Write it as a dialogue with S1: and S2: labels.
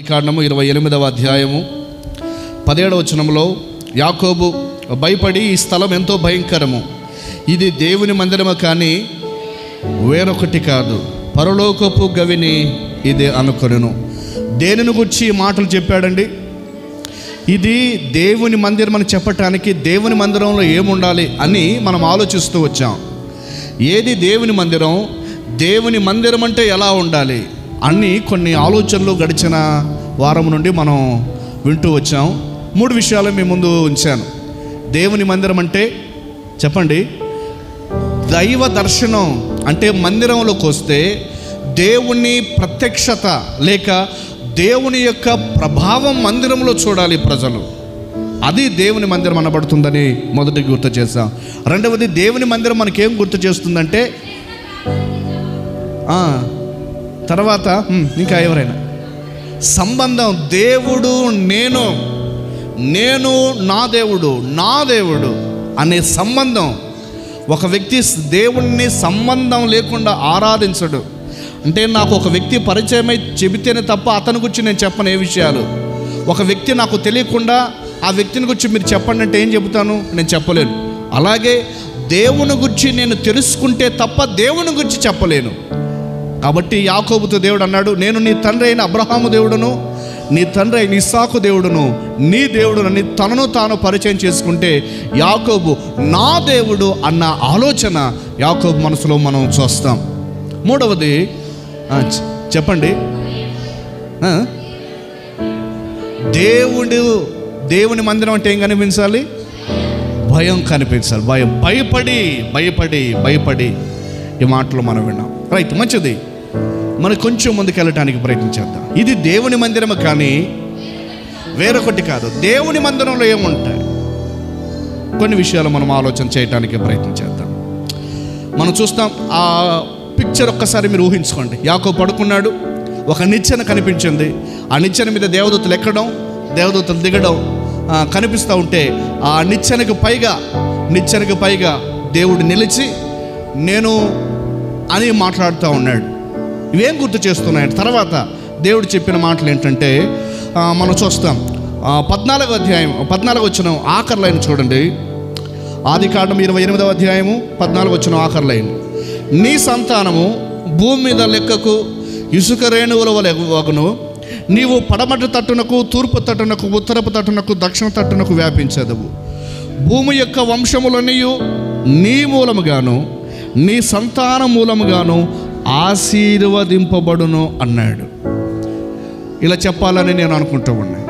S1: కాండము 28వ అధ్యాయము 17వ వచనంలో యాకోబు భయపడి, ఈ స్థలం ఎంతో భయంకరము, ఇది దేవుని మందిరము కానీ వేరొకటి కాదు, పరలోకపు గవిని ఇదే అనుకొనెను. దేనిని గురించి ఈ మాటలు చెప్పాడండి? ఇది దేవుని మందిరం అని చెప్పటానికి దేవుని మందిరంలో ఏముండాలి అని మనం ఆలోచిస్తూ వచ్చాం. ఏది దేవుని మందిరం, దేవుని మందిరం అంటే ఎలా ఉండాలి అన్ని కొన్ని ఆలోచనలు గడిచిన వారం నుండి మనం వింటూ వచ్చాం. 3 విషయాలు మీ ముందు ఉంచాను. దేవుని మందిరం అంటే చెప్పండి, దైవ దర్శనం అంటే మందిరంలోకి వస్తే దేవుని ప్రత్యక్షత లేక దేవుని యొక్క ప్రభావం మందిరంలో చూడాలి ప్రజలు. అది దేవుని మందిరం అనబడుతుందని మొదటి గుర్తు చేశాం. రెండవది, దేవుని మందిరం మనకేం గుర్తు చేస్తుందంటే తర్వాత ఇంకా ఎవరైనా సంబంధం, దేవుడు నేను నా దేవుడు అనే సంబంధం. ఒక వ్యక్తి దేవుణ్ణి సంబంధం లేకుండా ఆరాధించడు. అంటే నాకు ఒక వ్యక్తి పరిచయమై చెబితేనే తప్ప అతని గురించి నేను చెప్పను ఏ విషయాలు. ఒక వ్యక్తి నాకు తెలియకుండా ఆ వ్యక్తిని గురించి మీరు చెప్పండి అంటే ఏం చెబుతాను? నేను చెప్పలేను. అలాగే దేవుని గురించి నేను తెలుసుకుంటే తప్ప దేవుని గురించి చెప్పలేను. కాబట్టి యాకోబుతో దేవుడు అన్నాడు, నేను నీ తండ్రి అయిన అబ్రహాము దేవుడును, నీ తండ్రి అయిన ఇస్సాకు దేవుడును, నీ దేవుడునని తనను తాను పరిచయం చేసుకుంటే యాకోబు నా దేవుడు అన్న ఆలోచన యాకోబు మనసులో మనం చూస్తాం. మూడవది చెప్పండి, దేవుని మందిరం అంటే ఏం కనిపించాలి? భయం కనిపించాలి. భయపడి ఈ మాటలు మనం విన్నాం. రైట్, మంచిది. మనం కొంచెం ముందుకు వెళ్ళటానికి ప్రయత్నించేద్దాం. ఇది దేవుని మందిరము కానీ వేరొకటి కాదు. దేవుని మందిరంలో ఏముంటాయి? కొన్ని విషయాలు మనం ఆలోచన చేయడానికి ప్రయత్నించేద్దాం. మనం చూస్తాం, ఆ పిక్చర్ ఒక్కసారి మీరు ఊహించుకోండి. యాకోబు పడుకున్నాడు, ఒక నిచ్చెన కనిపించింది. ఆ నిచ్చెన మీద దేవదూతలు ఎక్కడం, దేవదూతలు దిగడం కనిపిస్తూ ఉంటే ఆ నిచ్చెనకు పైగా దేవుడు నిలిచి నేను అని మాట్లాడుతూ ఉన్నాడు. ఇవేం గుర్తు చేస్తున్నాయంటే తర్వాత దేవుడు చెప్పిన మాటలు ఏంటంటే మనం చూస్తాం. 14వ అధ్యాయం 14వ వచనం ఆఖరి లైన్ చూడండి. ఆదికాండం 28వ అధ్యాయము 14వ వచనం ఆఖరి లైన్, నీ సంతానము భూమి మీద లెక్కకు ఇసుక రేణువుల వలె వగును, నీవు పడమటి తట్టునకు, తూర్పు తట్టునకు, ఉత్తరపు తట్టునకు, దక్షిణ తట్టునకు వ్యాపించదవు. భూమి యొక్క వంశములన్నీయు నీ మూలముగాను నీ సంతాన మూలముగాను ఆశీర్వదింపబడును అన్నాడు. ఇలా చెప్పాలని నేను అనుకుంటూ ఉన్నాను.